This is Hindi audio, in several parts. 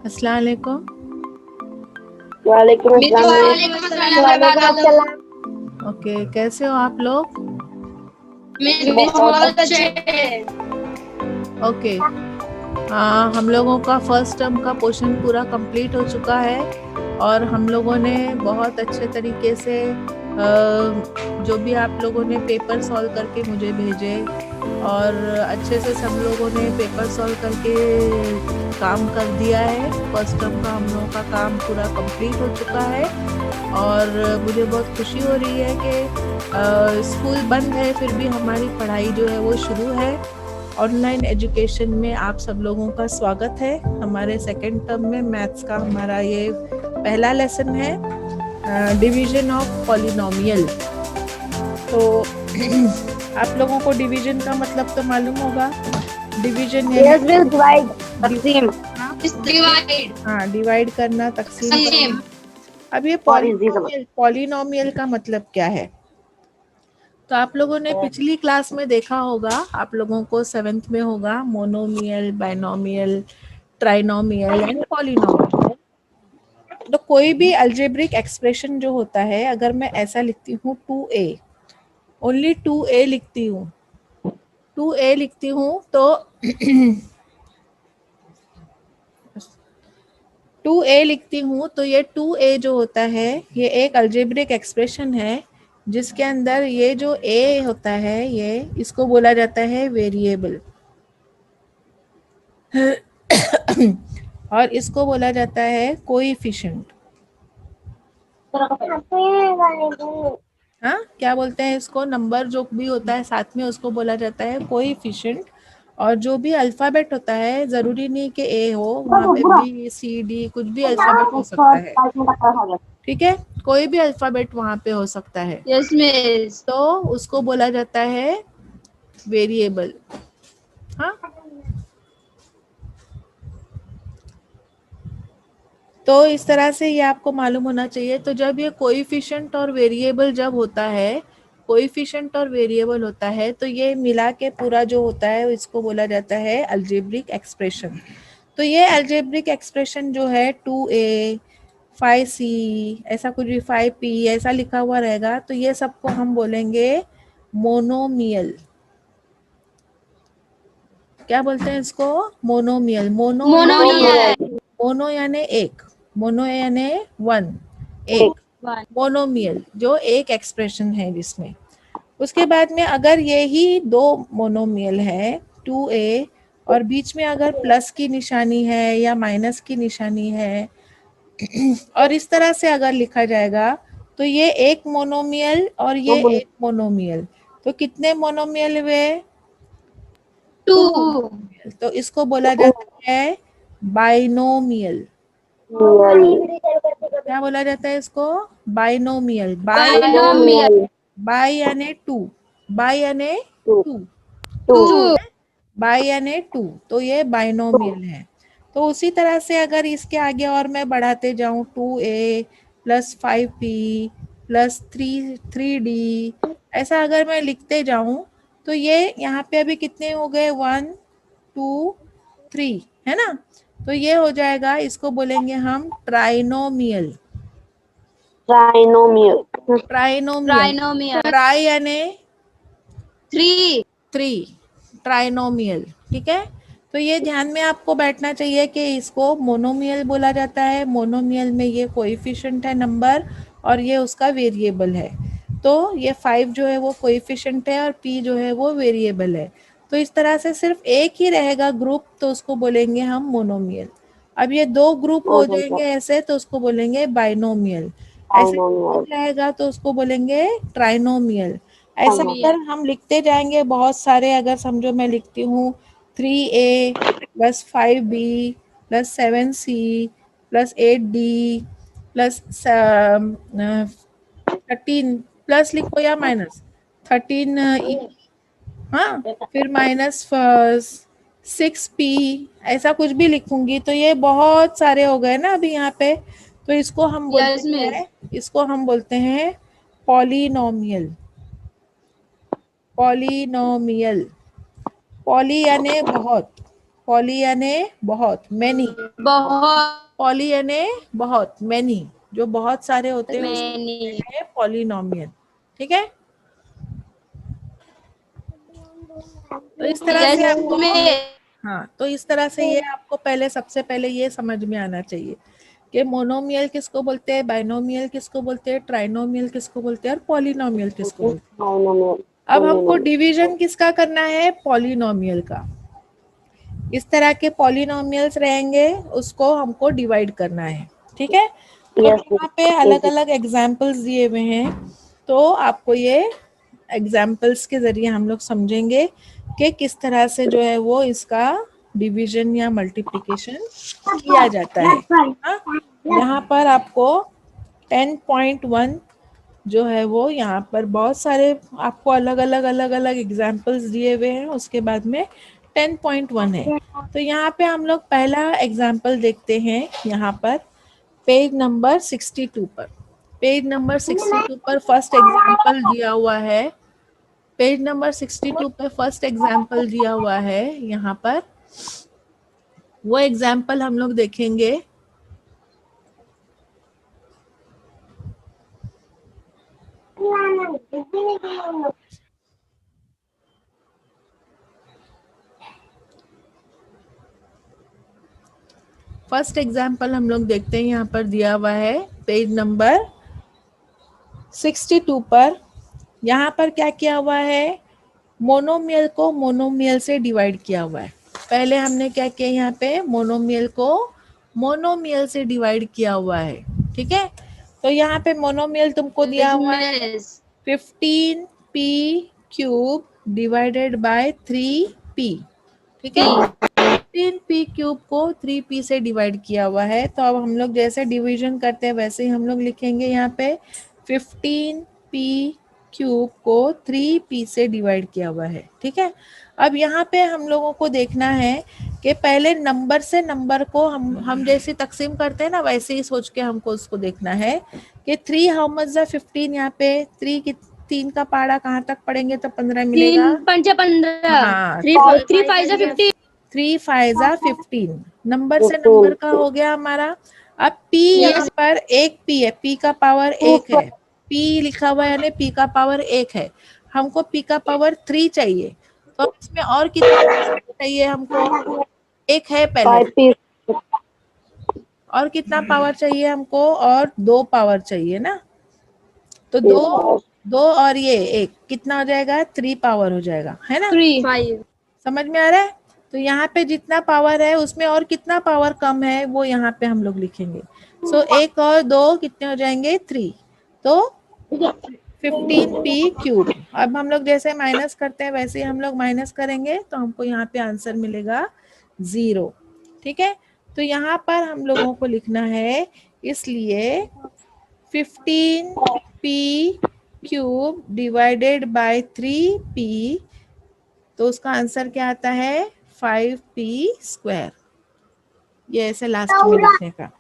अस्सलाम वालेकुम। वालेकुम अस्सलाम। वालेकुम अस्सलाम। ओके, कैसे हो आप लोग? बहुत अच्छे। ओके, हम लोगों का फर्स्ट टर्म का पोर्शन पूरा कंप्लीट हो चुका है और हम लोगों ने बहुत अच्छे तरीके से जो भी आप लोगों ने पेपर सॉल्व करके मुझे भेजे और अच्छे से सब लोगों ने पेपर सॉल्व करके काम कर दिया है। फर्स्ट टर्म का हम लोगों का काम पूरा कंप्लीट हो चुका है और मुझे बहुत खुशी हो रही है कि स्कूल बंद है फिर भी हमारी पढ़ाई जो है वो शुरू है। ऑनलाइन एजुकेशन में आप सब लोगों का स्वागत है। हमारे सेकेंड टर्म में मैथ्स का हमारा ये पहला लेसन है, डिवीजन ऑफ पॉलिनोमियल। तो आप लोगों को डिवीजन का मतलब तो मालूम होगा। डिवीजन यस विल डिवाइड, तकसीम। हाँ, डिवाइड करना, तकसीम करना। अब ये और इजी समझ। पॉलिनोमियल का मतलब क्या है? तो आप लोगों ने पिछली क्लास में देखा होगा, आप लोगों को 7th में होगा monomial, binomial, trinomial and polynomial. तो कोई भी अलजेब्रिक एक्सप्रेशन जो होता है, अगर मैं ऐसा लिखती हूँ 2a, ओनली 2a लिखती हूँ, 2a लिखती हूँ तो 2a लिखती हूँ तो ये 2a जो होता है ये एक अलजेब्रिक एक्सप्रेशन है जिसके अंदर ये जो a होता है ये इसको बोला जाता है वेरिएबल और इसको बोला जाता है कोएफिशिएंट। हाँ, क्या बोलते हैं इसको? नंबर जो भी होता है साथ में उसको बोला जाता है कोएफिशिएंट। और जो भी अल्फाबेट होता है, जरूरी नहीं कि ए हो, वहाँ पे बी सी डी कुछ भी अल्फाबेट हो सकता है। ठीक है, कोई भी अल्फाबेट वहाँ पे हो सकता है। Yes miss. तो उसको बोला जाता है वेरिएबल। हाँ, तो इस तरह से ये आपको मालूम होना चाहिए। तो जब ये कोएफिशिएंट और वेरिएबल जब होता है, कोएफिशिएंट और वेरिएबल होता है तो ये मिला के पूरा जो होता है इसको बोला जाता है अलजेब्रिक एक्सप्रेशन। तो ये अलजेब्रिक एक्सप्रेशन जो है 2a 5c ऐसा कुछ भी 5p ऐसा लिखा हुआ रहेगा, तो ये सबको हम बोलेंगे मोनोमियल। क्या बोलते हैं इसको? मोनोमियल। मोनो यानी एक, मोनो यानी वन, एक, मोनोमियल जो एक एक्सप्रेशन है जिसमें। उसके बाद में अगर ये ही दो मोनोमियल है 2a और बीच में अगर प्लस की निशानी है या माइनस की निशानी है और इस तरह से अगर लिखा जाएगा तो ये एक मोनोमियल और ये एक मोनोमियल। तो कितने मोनोमियल हुए? 2। तो इसको बोला जाता है बाइनोमियल। क्या बोला जाता है इसको? बाइनोमियल। बाई यानी टू, बाई यानी टू, बाई यानी टू, तो ये बाइनोमियल है। तो उसी तरह से अगर इसके आगे और मैं बढ़ाते जाऊं 2a plus 5p plus 3d ऐसा अगर मैं लिखते जाऊं तो ये यहाँ पे अभी कितने हो गए? 1 2 3, है ना? तो ये हो जाएगा, इसको बोलेंगे हम ट्राइनोमियल। ट्राइनोमियल, ट्राई यानी थ्री, ट्राइनोमियल। ठीक है, तो ये ध्यान में आपको बैठना चाहिए कि इसको मोनोमियल बोला जाता है। मोनोमियल में ये कोएफिशिएंट है नंबर और ये उसका वेरिएबल है। तो ये 5 जो है वो कोएफिशिएंट है और p जो है वो वेरिएबल है। तो इस तरह से सिर्फ एक ही रहेगा ग्रुप, तो उसको बोलेंगे हम मोनोमियल। अब ये दो ग्रुप हो जाएंगे ऐसे, तो उसको बोलेंगे बाइनोमियल। ऐसे ग्रुप रहेगा तो उसको बोलेंगे ट्राइनोमियल। ऐसा अगर हम लिखते जाएंगे बहुत सारे, अगर समझो मैं लिखती हूँ 3a plus 5b plus 7c plus 8d plus 13, plus लिखो या माइनस 13e, हाँ, फिर माइनस 6p ऐसा कुछ भी लिखूंगी तो ये बहुत सारे हो गए ना अभी यहाँ पे। तो इसको हम बोलते हैं, इसको हम बोलते हैं पॉलिनोमियल। पॉलिनोमियल, पॉली यानी बहुत, पॉली यानी बहुत, मैनी। बहुत पॉली यानी बहुत, मैनी, जो बहुत सारे होते हैं उसको मैनी कहते हैं पॉलिनोमियल। ठीक है, तो इस तरह से यस आपको, में हाँ, तो इस तरह से ये आपको पहले, सबसे पहले ये समझ में आना चाहिए कि मोनोमियल किसको बोलते हैं, बाइनोमियल किसको बोलते हैं, ट्राइनोमियल किसको बोलते हैं और पॉलिनोमियल किसको बोलते हैं। अब हमको डिवीजन किसका करना है, पॉलिनोमियल का। इस तरह के पॉलिनोमियल्स रहेंगे, उसको हमको डिवाइड करना है। ठीक है, तो Yes, यहाँ पे अलग अलग एग्जाम्पल्स दिए हुए हैं, तो आपको ये एग्जाम्पल्स के जरिए हम लोग समझेंगे कि किस तरह से जो है वो इसका डिवीजन या मल्टीप्लिकेशन किया जाता है। हाँ, यहाँ पर आपको 10.1 जो है वो, यहाँ पर बहुत सारे आपको अलग अलग एग्जाम्पल्स दिए हुए हैं, उसके बाद में 10.1 है। तो यहाँ पे हम लोग पहला एग्जाम्पल देखते हैं, यहाँ पर पेज नंबर 62 पर। पेज नंबर 62 पर फर्स्ट एग्जाम्पल दिया हुआ है, पेज नंबर 62 पे फर्स्ट एग्जाम्पल दिया हुआ है। यहाँ पर वो एग्जाम्पल हम लोग देखेंगे। फर्स्ट एग्जाम्पल हम लोग देखते हैं, यहाँ पर दिया हुआ है पेज नंबर 62 पर। यहाँ पर क्या किया हुआ है, मोनोमियल को मोनोमियल से डिवाइड किया हुआ है। पहले हमने क्या किया, यहाँ पे मोनोमियल को मोनोमियल से डिवाइड किया हुआ है। ठीक है, तो यहाँ पे मोनोमियल तुमको दिया हुआ है 15p cube divided by 3p। ठीक है, 15p क्यूब को 3p से डिवाइड किया हुआ है। तो अब हम लोग जैसे डिवीजन करते हैं वैसे ही हम लोग लिखेंगे, यहाँ पे 15p क्यूब को 3p से डिवाइड किया हुआ है। ठीक है, अब यहाँ पे हम लोगों को देखना है कि पहले नंबर से नंबर को हम जैसे तकसीम करते हैं ना, वैसे ही सोच के हमको उसको देखना है कि 3 हाउ मच द 15। यहाँ पे 3 की 3 का पारा कहाँ तक पढ़ेंगे तो 15 मिलेगा। 3 5 15 हाँ, 3 5 50 3 5 15 नंबर से नंबर का हो गया हमारा। अब p यहाँ पर एक p है, p का पावर 1 है, p लिखा हुआ है यानी p का पावर 1 है। हमको p का पावर 3 चाहिए, तो इसमें और कितना चाहिए हमको, एक है पहले, और कितना पावर चाहिए हमको, और 2 पावर चाहिए ना। तो 2 और ये 1 कितना हो जाएगा, 3 पावर हो जाएगा, है ना। 5 समझ में आ रहा है। तो यहाँ पे जितना पावर है उसमें और कितना पावर कम है वो यहाँ पे हम लोग लिखेंगे। सो 1 और 2 कितने हो जाएंगे, 3। तो 15p क्यूब। अब हम लोग जैसे माइनस करते हैं वैसे ही हम लोग माइनस करेंगे, तो हमको यहाँ पे आंसर मिलेगा 0। ठीक है, तो यहाँ पर हम लोगों को लिखना है, इसलिए 15p cube divided by 3p, तो उसका आंसर क्या आता है, 5p स्क्वायर। ये ऐसे लास्ट में लिखने का।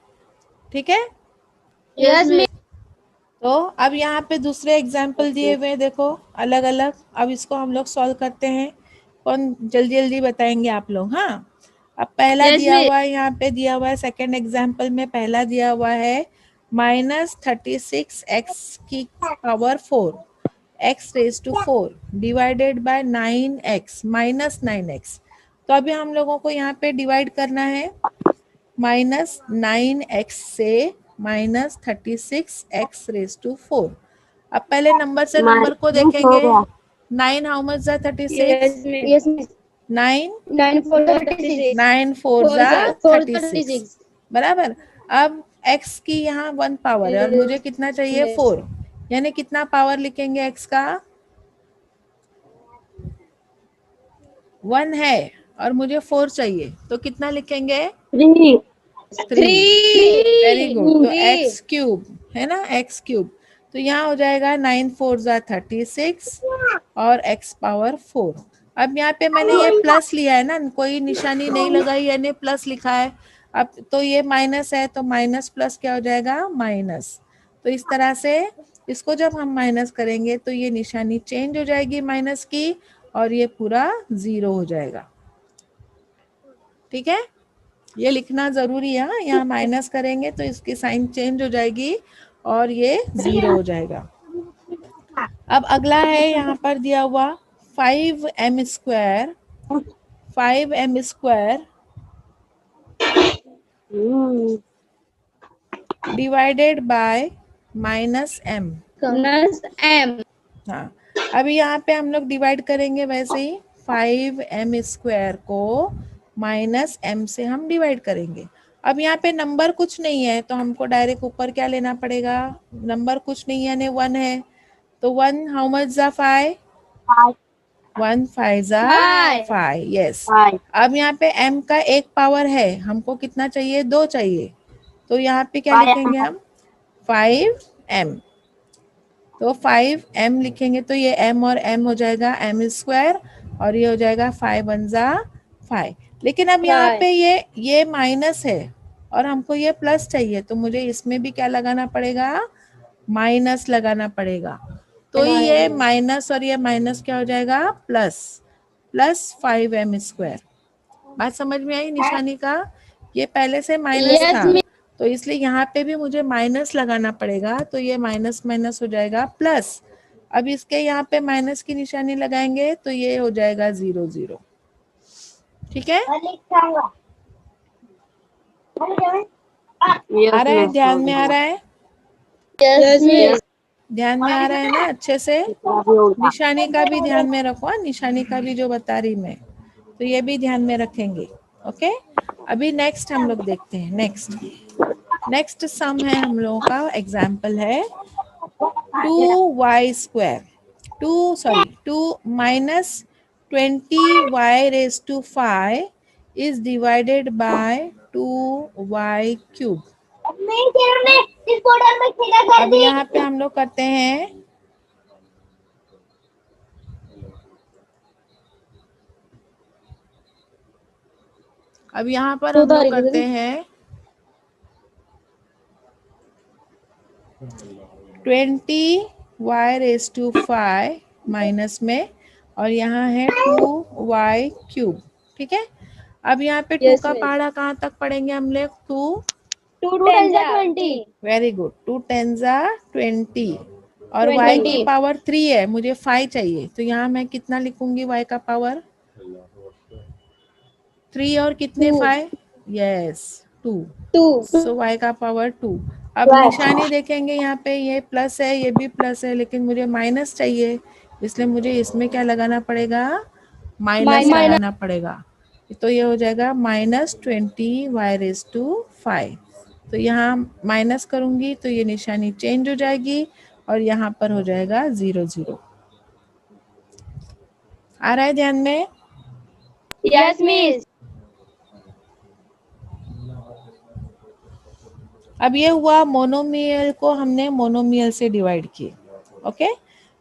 ठीक है, यस में तो अब यहाँ पे दूसरे एग्जाम्पल दिए हुए हैं, देखो अलग अलग। अब इसको हम लोग सॉल्व करते हैं, कौन जल्दी जल्दी बताएंगे आप लोग। हाँ, अब पहला Yes, दिया ma'am. हुआ है, यहाँ पे दिया हुआ है सेकेंड एग्जाम्पल में, पहला दिया हुआ है -36 एक्स की power 4 x raise to 4 divided by 9x -9x। तो अभी हम लोगों को यहाँ पे डिवाइड करना है, -9x से -36 x रेज टू 4। अब पहले नंबर से नंबर को देखेंगे। 9 हाउ मच ज़ा 36, Yes, ma'am. Yes, ma'am. 9 9 4 36 9 4 4 ज़ा 4 36 36 बराबर। अब x की यहाँ 1 पावर है और मुझे कितना चाहिए, Yes. 4, यानी कितना पावर लिखेंगे x का, 1 है और मुझे 4 चाहिए, तो कितना लिखेंगे, 3। वेरी गुड, तो एक्स क्यूब है ना, एक्स क्यूब। तो यहाँ हो जाएगा 9 4 ज़ा 36 और x पावर 4। अब यहाँ पे मैंने ये प्लस लिया है ना, कोई निशानी नहीं लगाई यानी प्लस लिखा है। अब तो ये माइनस है, तो माइनस प्लस क्या हो जाएगा, माइनस। तो इस तरह से इसको जब हम माइनस करेंगे तो ये निशानी चेंज हो जाएगी माइनस की, और ये पूरा 0 हो जाएगा। ठीक है, ये लिखना जरूरी है। हाँ, यहाँ माइनस करेंगे तो इसकी साइन चेंज हो जाएगी और ये 0 हो जाएगा। अब अगला है यहाँ पर दिया हुआ 5m square, 5m square divided by -m। Minus m। हाँ, अभी यहाँ पे हम लोग डिवाइड करेंगे वैसे ही 5m स्क्वायर को -m से हम डिवाइड करेंगे। अब यहाँ पे नंबर कुछ नहीं है तो हमको डायरेक्ट ऊपर क्या लेना पड़ेगा, नंबर कुछ नहीं है यानी 1 है, तो 1 हाउ मच जा 5, 1 5 जा 5, यस। अब यहाँ पे m का एक पावर है, हमको कितना चाहिए, 2 चाहिए, तो यहाँ पे क्या लिखेंगे हम 5m, तो 5m लिखेंगे तो ये m और m हो जाएगा m स्क्वायर और ये हो जाएगा 5 1 जा 5। लेकिन अब यहाँ पे ये माइनस है और हमको ये प्लस चाहिए, तो मुझे इसमें भी क्या लगाना पड़ेगा, माइनस लगाना पड़ेगा। तो ये माइनस और ये माइनस क्या हो जाएगा, प्लस, प्लस 5m स्क्वायर। बात समझ में आई निशानी का, ये पहले से माइनस Yes, था तो इसलिए यहाँ पे भी मुझे माइनस लगाना पड़ेगा, तो ये माइनस माइनस हो जाएगा प्लस। अब इसके यहाँ पे माइनस की निशानी लगाएंगे तो ये हो जाएगा 0 0। ठीक है, आ रहा है, ध्यान में आ रहा है, yes, miss। ध्यान में आ रहा है ना अच्छे से। निशानी का भी ध्यान में रखो, निशानी का भी जो बता रही मैं, तो ये भी ध्यान में रखेंगे। ओके, अभी नेक्स्ट हम लोग देखते हैं। नेक्स्ट सम है हम लोगों का, एग्जाम्पल है 2y square, 2 minus 20y raised to 5 is divided by 2y cube। अब यहाँ पे हम लोग करते हैं अब यहाँ पर हम लोग करते हैं 20y raised to 5 माइनस में और यहाँ है 2y क्यूब। ठीक है, अब यहाँ पे 2 का पहाड़ा कहाँ तक पढ़ेंगे हम लोग, 2 10 जा 20। वेरी गुड, 2 10 जा 20 और y की पावर 3 है, मुझे 5 चाहिए, तो यहाँ मैं कितना लिखूंगी, y का पावर 3 और कितने 5, यस 2, सो y का पावर 2। अब निशानी देखेंगे यहाँ पे, ये प्लस है ये भी प्लस है, लेकिन मुझे माइनस चाहिए, इसलिए मुझे इसमें क्या लगाना पड़ेगा, माइनस लगाना पड़ेगा। तो ये हो जाएगा -20y raised to 5। तो यहाँ माइनस करूंगी तो ये निशानी चेंज हो जाएगी और यहाँ पर हो जाएगा 0 0। आ रहा है ध्यान में, यस मिस। अब ये हुआ मोनोमियल को हमने मोनोमियल से डिवाइड किए। ओके,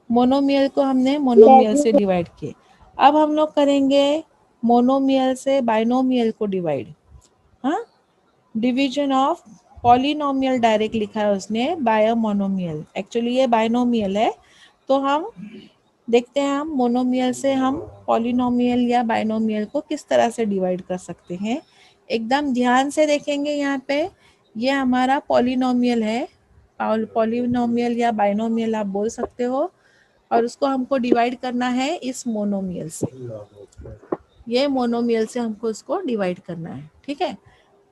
मोनोमियल को हमने मोनोमियल से डिवाइड किए। अब हम लोग करेंगे मोनोमियल से बाइनोमियल को डिवाइड। हाँ, डिवीजन ऑफ पॉलिनोमियल डायरेक्ट लिखा है उसने, बाय मोनोमियल, एक्चुअली ये बाइनोमियल है। तो हम देखते हैं हम मोनोमियल से हम पॉलिनोमियल या बाइनोमियल को किस तरह से डिवाइड कर सकते हैं। एकदम ध्यान से देखेंगे, यहाँ पे ये हमारा पॉलिनोमियल है, पॉलिनोमियल या बाइनोमियल आप बोल सकते हो, और उसको हमको डिवाइड करना है इस मोनोमियल से, ये मोनोमियल से हमको इसको डिवाइड करना है। ठीक है,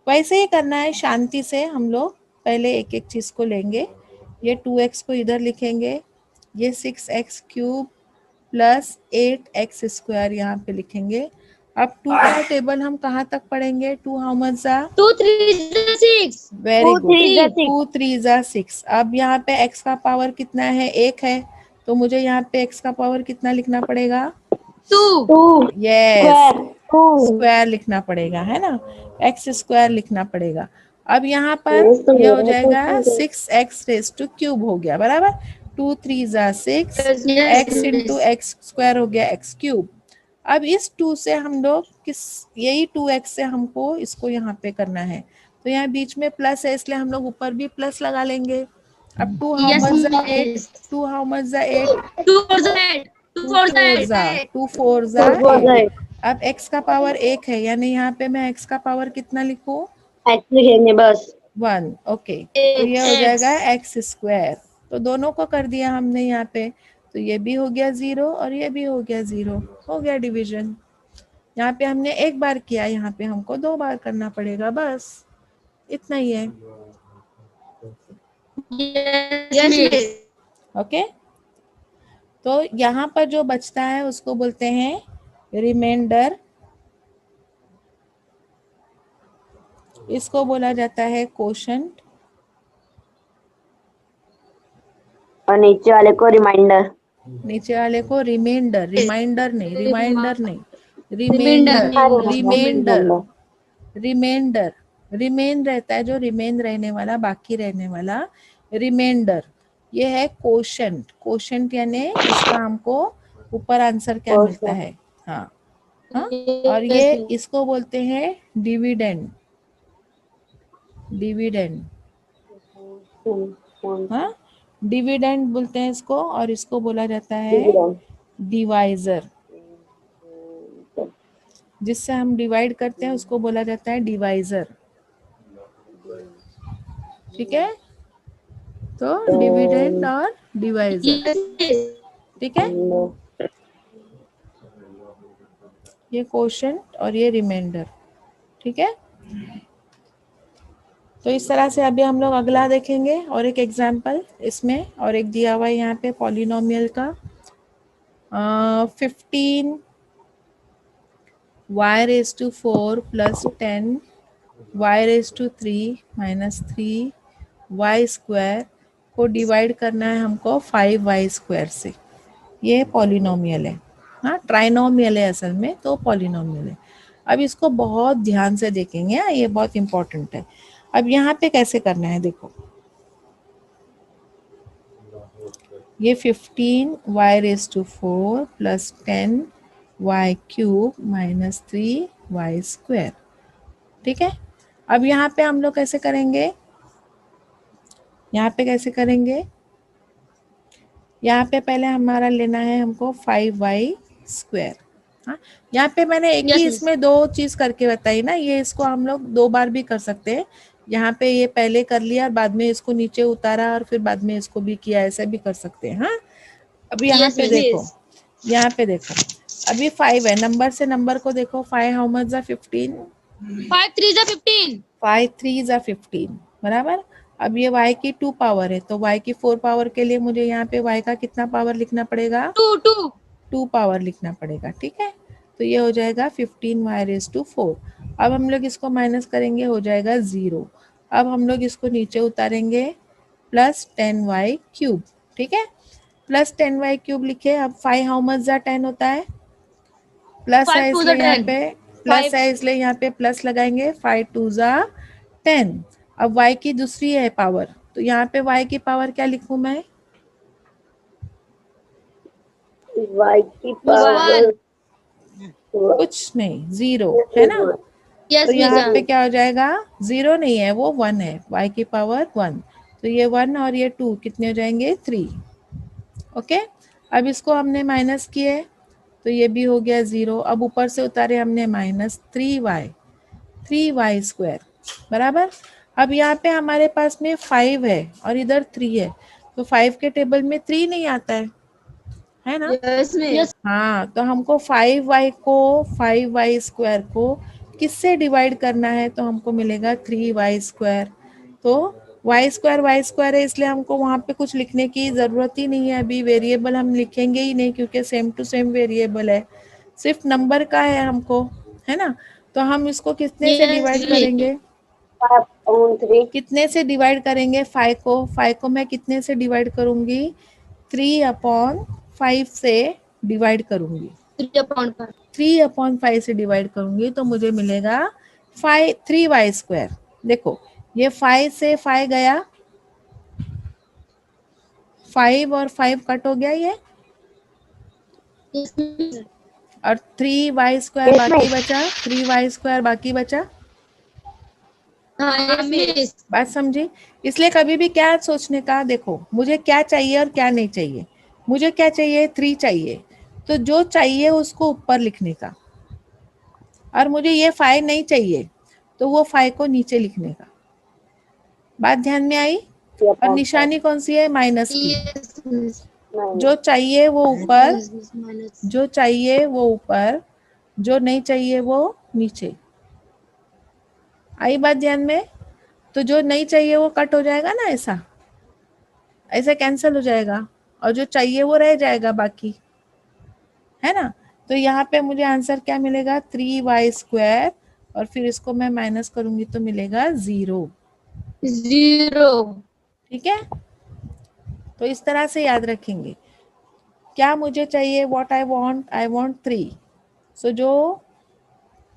वैसे ही करना है, शांति से हम लोग पहले एक एक चीज को लेंगे। ये 2x को इधर लिखेंगे, ये 6x cube plus 8x square यहाँ पे लिखेंगे। अब 2 का टेबल हम कहाँ तक पढ़ेंगे, 2 हाउ मच जा, 2 3 6। वेरी गुड, 2 3 जा 6। अब यहाँ पे x का पावर कितना है, 1 है, तो मुझे यहाँ पे x का पावर कितना लिखना पड़ेगा, 2, यस, स्क्वायर लिखना पड़ेगा, है ना, x स्क्वायर लिखना पड़ेगा। अब यहाँ पर ये हो जाएगा 6x रेज टू क्यूब हो गया, बराबर, 2 3 जा 6, x इंटू एक्स स्क्वायर हो गया x क्यूब। अब इस 2 से हम लोग यही 2x से हमको इसको यहाँ पे करना है, तो यहाँ बीच में प्लस है इसलिए हम लोग ऊपर भी प्लस लगा लेंगे। अब 2 हाउ मच जा 8, 2 हाउ मच जा 8, 2 4 जा 8, 2 4 जा 2 4 जा 8, अब x का पावर 1 है, यानी यहाँ पे मैं x का पावर कितना लिखूं? एक्चुअली बस 1। ओके, तो ये हो जाएगा एक्स स्क्वायर। तो दोनों को कर दिया हमने यहाँ पे, तो ये भी हो गया 0 और ये भी हो गया 0, हो गया डिवीजन। यहाँ पे हमने एक बार किया, यहाँ पे हमको 2 बार करना पड़ेगा, बस इतना ही है। Yes, miss. ओके, तो यहाँ पर जो बचता है उसको बोलते हैं रिमाइंडर, इसको बोला जाता है कोशंट, और नीचे वाले को रिमाइंडर। नीचे वाले को रिमाइंडर, रिमाइंडर नहीं, रिमाइंडर नहीं, Remainder. रिमाइंडर, रिमाइंडर, रिमेन रहता है, जो रिमेन रहने वाला, बाकी रहने वाला, रिमाइंडर। ये है कोशंट, कोशंट यानी इसका हमको ऊपर आंसर क्या मिलता है। हाँ हाँ, और ये इसको बोलते हैं डिविडेंड, डिविडेंड, हाँ डिविडेंड बोलते हैं इसको, और इसको बोला जाता है डिवाइजर, जिससे हम डिवाइड करते हैं उसको बोला जाता है डिवाइजर। ठीक है, तो डिविडेंड और डिवाइजर, Yes, miss. ठीक है, ये कोशंट और ये रिमाइंडर। ठीक है, तो इस तरह से अभी हम लोग अगला देखेंगे, और एक एग्जाम्पल इसमें, और एक दिया हुआ है यहाँ पे पॉलिनोमियल का 15 y raised to 4 plus 10 y raised to 3 minus 3 y square को डिवाइड करना है हमको 5y स्क्वायर से। ये पॉलिनोमियल है, हाँ ट्राइनोमियल है असल में, तो पॉलिनोमियल है। अब इसको बहुत ध्यान से देखेंगे, ये बहुत इंपॉर्टेंट है। अब यहाँ पे कैसे करना है देखो, ये 15 y raise to 4 plus 10 y cube minus 3 y square. ठीक है, अब यहाँ पे हम लोग कैसे करेंगे, यहाँ पे कैसे करेंगे, यहाँ पे पहले हमारा लेना है हमको 5y स्क्वायर। हाँ, यहाँ पे मैंने एक Yes, ही miss. इसमें 2 चीज करके बताई ना, ये इसको हम लोग 2 बार भी कर सकते हैं। यहाँ पे ये पहले कर लिया और बाद में इसको नीचे उतारा और फिर बाद में इसको भी किया, ऐसा भी कर सकते हैं। हाँ, अब यहाँ Yes, पे miss. देखो, यहाँ पे देखो, अभी 5 है, नंबर से नंबर को देखो, 5 हाउ मच 15, 5 3 are 15. 5 3 15, बराबर। अब ये y की 2 पावर है, तो y की 4 पावर के लिए मुझे यहाँ पे y का कितना पावर लिखना पड़ेगा, 2 2 पावर लिखना पड़ेगा। ठीक है, तो ये हो जाएगा 15y रेज टू 4। अब हम लोग इसको माइनस करेंगे, हो जाएगा 0। अब हम लोग इसको नीचे उतारेंगे, प्लस 10y क्यूब। ठीक है, प्लस 10y क्यूब लिखे। अब 5 हाउ मच 10 होता है, प्लस 5 है 2 इसलिए यहाँ 10. पे प्लस है, इसलिए यहाँ पे प्लस लगाएंगे, 5 2 10। अब y की दूसरी है पावर, तो यहाँ पे y की पावर क्या लिखूं मैं, y की पावर कुछ नहीं, 0 है ना। Yes, तो यहाँ miss. पे क्या हो जाएगा, 0 नहीं है, वो 1 है, y की पावर 1। तो ये 1 और ये 2 कितने हो जाएंगे, 3। ओके, अब इसको हमने माइनस किए, तो ये भी हो गया 0। अब ऊपर से उतारे हमने माइनस 3y स्क्वायर, बराबर। अब यहाँ पे हमारे पास में 5 है और इधर 3 है, तो 5 के टेबल में 3 नहीं आता है ना। Yes, miss. हाँ, तो हमको 5y स्क्वायर को किससे डिवाइड करना है, तो हमको मिलेगा 3y स्क्वायर। तो y स्क्वायर है, इसलिए हमको वहाँ पे कुछ लिखने की ज़रूरत ही नहीं है। अभी वेरिएबल हम लिखेंगे ही नहीं, क्योंकि सेम टू सेम वेरिएबल है, सिर्फ नंबर का है हमको, है ना। तो हम इसको कितने से Yes, डिवाइड miss. करेंगे, 5/3 कितने से डिवाइड करेंगे, 5 को मैं कितने से डिवाइड करूंगी, 3/5 से डिवाइड करूंगी, 3/5. 3/5 से डिवाइड करूंगी, तो मुझे मिलेगा 3y स्क्वायर। देखो, ये 5 से 5 गया, 5 और 5 कट हो गया ये, Yes, miss. और 3y स्क्वायर बाकी बचा, 3y स्क्वायर बाकी बचा। हाँ, मिस. बात समझी। इसलिए कभी भी क्या सोचने का, देखो मुझे क्या चाहिए और क्या नहीं चाहिए। मुझे क्या चाहिए, 3 चाहिए, तो जो चाहिए उसको ऊपर लिखने का, और मुझे ये 5 नहीं चाहिए, तो वो 5 को नीचे लिखने का। बात ध्यान में आई? और निशानी कौन सी है? माइनस की। Yes, miss. जो चाहिए वो ऊपर, Yes, miss. Minus. जो चाहिए वो ऊपर, जो नहीं चाहिए वो नीचे। आई बात ध्यान में? तो जो नहीं चाहिए वो कट हो जाएगा ना, ऐसा ऐसे कैंसिल हो जाएगा, और जो चाहिए वो रह जाएगा बाकी, है ना। तो यहाँ पे मुझे आंसर क्या मिलेगा? 3y², और फिर इसको मैं माइनस करूंगी तो मिलेगा 0। 0. ठीक है, तो इस तरह से याद रखेंगे। क्या मुझे चाहिए? What I want 3। सो जो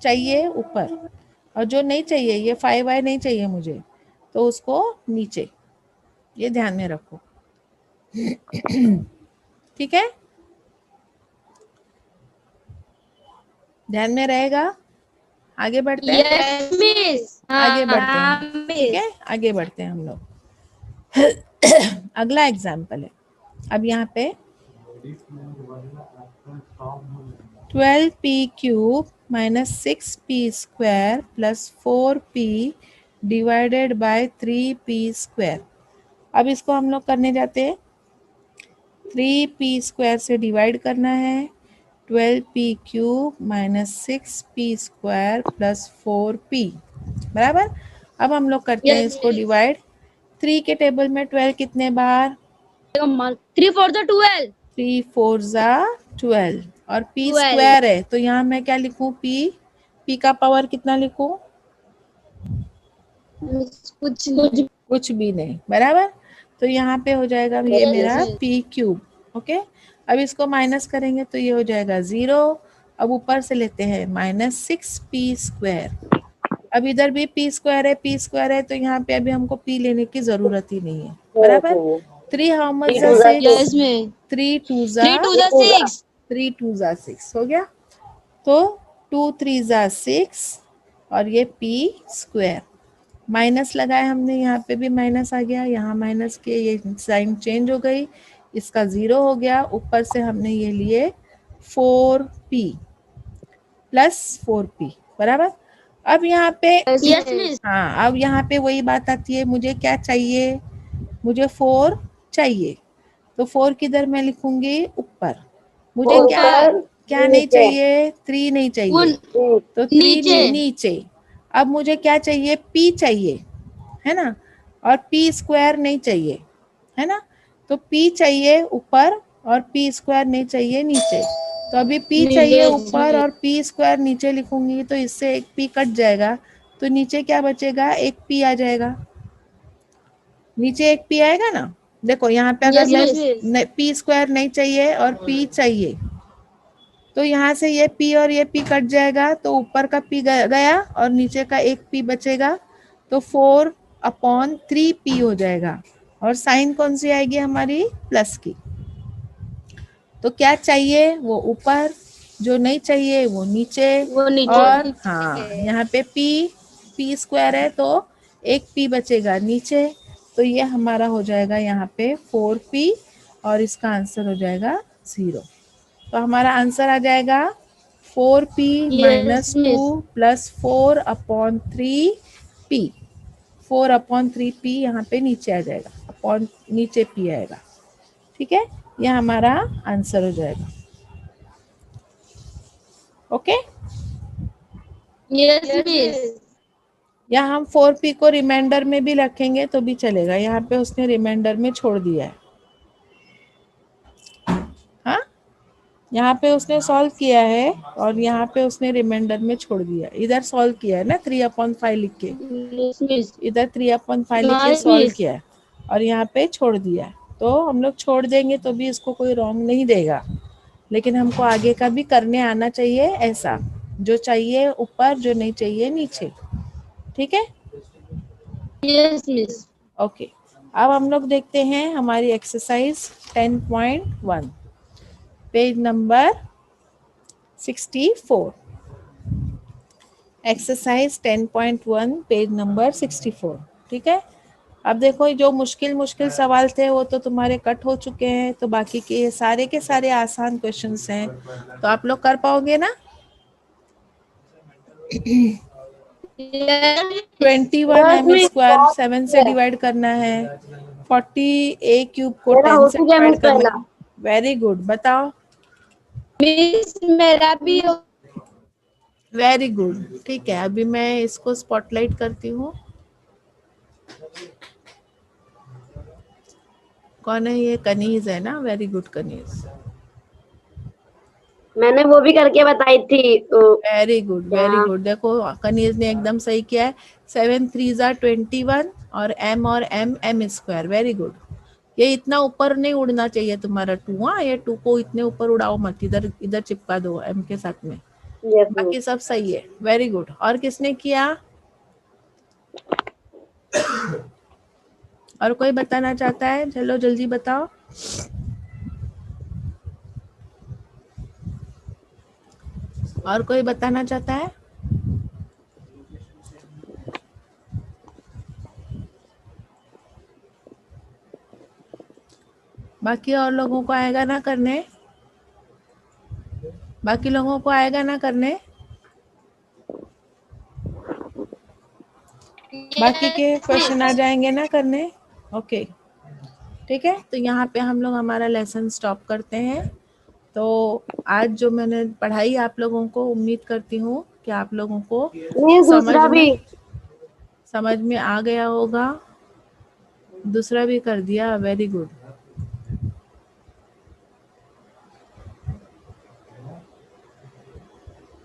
चाहिए ऊपर, और जो नहीं चाहिए, ये 5y नहीं चाहिए मुझे, तो उसको नीचे। ये ध्यान में रखो। ठीक है, ध्यान में रहेगा। आगे बढ़ते हैं, Yes, miss. आगे बढ़ते हैं। ठीक Miss. है, आगे बढ़ते हैं हम लोग। अगला एग्जाम्पल है। अब यहाँ पे 12p³ minus 6p² plus 4p divided by 3p²। अब इसको हम लोग करने जाते हैं। 3p² से डिवाइड करना है। 12p³ minus 6p² plus 4p बराबर। अब हम लोग करते हैं Yes, इसको miss. डिवाइड। 3 के टेबल में 12 कितने बार? 3 for the 12. 3 4 ज़ा 12, और p 12. स्क्वायर है तो यहाँ मैं क्या लिखूं? p का पावर कितना लिखूं? कुछ भी नहीं, बराबर। तो यहाँ पे हो जाएगा ये Yes, मेरा miss. p³। ओके, अब इसको माइनस करेंगे तो ये हो जाएगा 0। अब ऊपर से लेते हैं माइनस 6p²। अब इधर भी p² है, तो यहाँ पे अभी हमको p लेने की जरूरत ही नहीं है, बराबर। 3 how much? 6। Yes, miss. 3 2 3 to the 6. 3 2 6 हो गया। तो 2 3 6, और ये p²। माइनस लगाए हमने, यहाँ पे भी माइनस आ गया, यहाँ माइनस के ये साइन चेंज हो गई, इसका 0 हो गया। ऊपर से हमने ये लिए 4p प्लस 4p बराबर। अब यहाँ पे Yes, miss. हाँ, अब यहाँ पे वही बात आती है, मुझे क्या चाहिए? मुझे 4 चाहिए, तो 4 किधर मैं लिखूंगी? ऊपर। मुझे क्या क्या नहीं चाहिए? 3 नहीं चाहिए, तो 3 नीचे। अब मुझे क्या चाहिए? p चाहिए, है ना, और p² नहीं चाहिए, है ना। तो p चाहिए ऊपर और p² नहीं चाहिए नीचे। तो अभी p चाहिए ऊपर और p² नीचे लिखूंगी तो इससे एक p कट जाएगा, तो नीचे क्या बचेगा? एक p आ जाएगा। नीचे एक p आएगा ना। देखो यहाँ पे अगर मैं p² नहीं चाहिए और p चाहिए, तो यहाँ से ये p और ये p कट जाएगा, तो ऊपर का p गया और नीचे का एक p बचेगा, तो 4/3p हो जाएगा। और साइन कौन सी आएगी हमारी? प्लस की। तो क्या चाहिए? वो ऊपर, जो नहीं चाहिए वो नीचे। और हाँ, यहाँ पे p² है तो एक p बचेगा नीचे, तो ये हमारा हो जाएगा यहाँ पे 4p, और इसका आंसर हो जाएगा 0। तो हमारा आंसर आ जाएगा 4p minus 2 plus 4/3p। 4/3p यहाँ पे नीचे आ जाएगा, अपॉन नीचे p आएगा। ठीक है, यह हमारा आंसर हो जाएगा। Okay, Yes, miss. या हम 4p को रिमाइंडर में भी रखेंगे तो भी चलेगा। यहाँ पे उसने रिमाइंडर में छोड़ दिया है। हाँ, यहाँ पे उसने सॉल्व किया है और यहाँ पे उसने रिमाइंडर में छोड़ दिया। इधर सॉल्व किया है ना 3/5 लिख के, Yes, miss. इधर 3/5 लिख के सॉल्व किया है और यहाँ पे छोड़ दिया है। तो हम लोग छोड़ देंगे तो भी इसको कोई रॉन्ग नहीं देगा, लेकिन हमको आगे का भी करने आना चाहिए ऐसा, जो चाहिए ऊपर, जो नहीं चाहिए नीचे। ठीक है, Yes, miss. ओके। अब हम लोग देखते हैं हमारी exercise 10.1, page number 64। Exercise 10.1 page number 64। ठीक है, अब देखो जो मुश्किल मुश्किल सवाल थे वो तो तुम्हारे कट हो चुके हैं, तो बाकी के सारे आसान क्वेश्चंस हैं, तो आप लोग कर पाओगे ना? Yes, 21 यस एम मिस स्क्वायर बहुत 7 से है। डिवाइड करना है, 40 ए क्यूब को मेरा 10 हो से चुका है डिवाइड मिस करना पहला। है। वेरी गुड, बताओ। मिस मेरा भी वेरी गुड, ठीक है। अभी मैं इसको स्पॉटलाइट करती हूँ। कौन है ये? कनीज है ना? Very good Kaneez. मैंने वो भी करके बताई थी वेरी गुड, वेरी क्या? गुड। देखो कनीज ने एकदम सही किया है। 7 3 ज़ा 21 और एम स्क्वायर। Very good. ये इतना ऊपर नहीं उड़ना चाहिए तुम्हारा 2। हाँ, ये 2 को इतने ऊपर उड़ाओ मत, इधर इधर चिपका दो एम के साथ में। Yes miss. बाकी सब सही है। Very good. और किसने किया? और कोई बताना चाहता है? चलो जल्दी बताओ। और कोई बताना चाहता है? बाकी और लोगों को आएगा ना करने? बाकी लोगों को आएगा ना करने? बाकी के क्वेश्चन आ जाएंगे ना करने? ओके, ठीक है। तो यहाँ पे हम लोग हमारा लेसन स्टॉप करते हैं। तो आज जो मैंने पढ़ाई आप लोगों को, उम्मीद करती हूँ कि आप लोगों को मिस दूसरा भी। समझ में आ गया होगा। दूसरा भी कर दिया, वेरी गुड।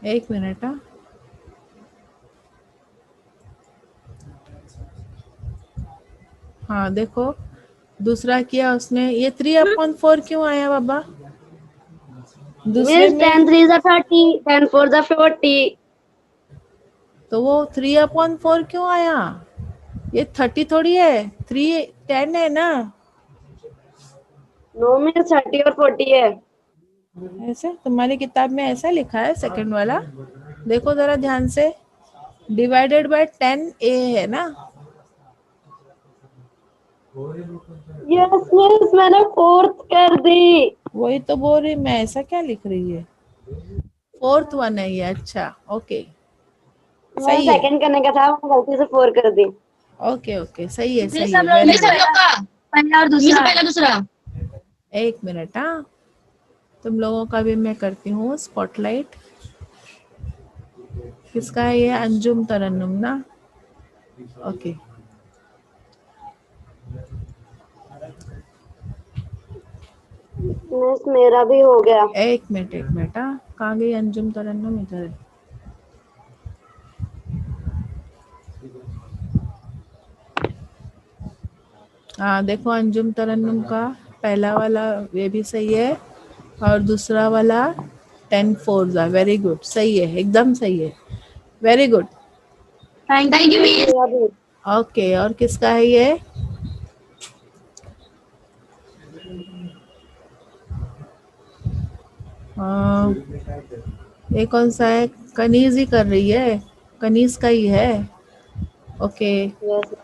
एक मिनट। हाँ देखो, दूसरा किया उसने। ये 3/4 क्यों आया बाबा दूसरे मिस 10 में? 3 ज़ा 30, 10 4 ज़ा 40। तो वो 3/4 क्यों आया? ये 30 थोड़ी है, 3 10 है ना? नो मिस 30 और 40 है। ऐसे तुम्हारी किताब में ऐसा लिखा है सेकंड वाला? देखो जरा ध्यान से। डिवाइडेड बाय 10 ए है ना? यस मिस मैंने फोर्थ कर दी। वही तो बोल रही मैं, ऐसा क्या लिख रही है? 4th वन है ये। अच्छा, ओके, मैं सही है। सेकंड करने का था, मैंने गलती से 4 कर दी। ओके ओके, सही है, सही मिस है, हम लोग वेरी मिस गुड। हम लोग का पहला और दूसरा। मिस पहला दूसरा। एक मिनट। हाँ, तुम लोगों का भी मैं करती हूँ स्पॉटलाइट। किसका है ये? अंजुम तरन्नुम ना? ओके, मिस मेरा भी हो गया। एक मिनट एक मिनट। हाँ, कहाँ गई अंजुम तरन्नुम? इधर है। हाँ देखो, अंजुम तरन्नुम का पहला वाला ये भी सही है, और दूसरा वाला 10 4 ज़ा। वेरी गुड, सही है, एकदम सही है। Very good. Thank you miss. मेरा भी। ओके, और किसका है ये? ये कौन सा है? कनीज ही कर रही है, कनीज का ही है। ओके, यस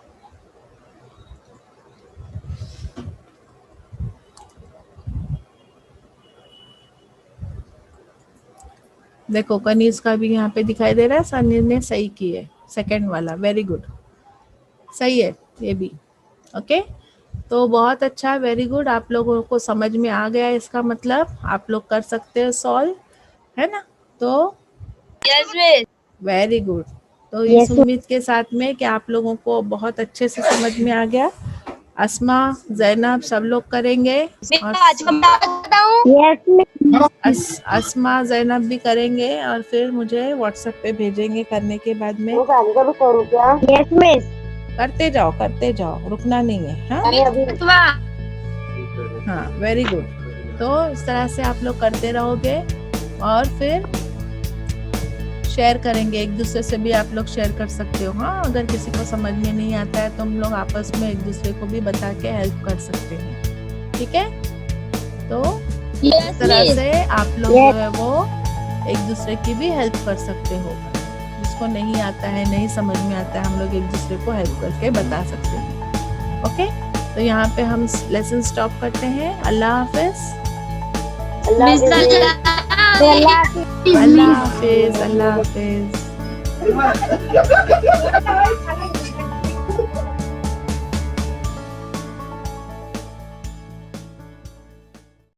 देखो कनीज का भी यहाँ पे दिखाई दे रहा है। सनी ने सही की है, सेकंड वाला। वेरी गुड, सही है ये भी। ओके, तो बहुत अच्छा, वेरी गुड। आप लोगों को समझ में आ गया, इसका मतलब आप लोग कर सकते हो सॉल्व, है ना? तो यस मिस। Very good. तो इस उम्मीद के साथ में कि आप लोगों को बहुत अच्छे से समझ में आ गया। अस्मा, जैनब सब लोग करेंगे, और आज का बताता हूँ। यस अस्मा जैनब भी करेंगे, और फिर मुझे व्हाट्सएप पे भेजेंगे करने के बाद में। मिस आगे का भी करूँ क्या? Yes miss. करते जाओ, रुकना नहीं है। हाँ मैंने अभी हाँ, वेरी गुड। तो इस तरह से आप लोग करते रहोगे, और फिर शेयर करेंगे एक दूसरे से भी। आप लोग शेयर कर सकते हो। हाँ, अगर किसी को समझ में नहीं आता है तो हम लोग आपस में एक दूसरे को भी बता के हेल्प कर सकते हैं, ठीक है? तो इस तरह से आप लोग जो है वो एक दूसरे की भी हेल्प कर सकते हो। जिसको नहीं आता है, नहीं समझ में आता है, हम लोग एक दूसरे को हेल्प करके बता सकते हैं। ओके, तो यहाँ पे हम लेसन स्टॉप करते हैं। अल्लाह हाफिज। अल्लाह मिस हाफिज़। अल्लाह अल्लाह हाफिज। अल्लाह हाफिज।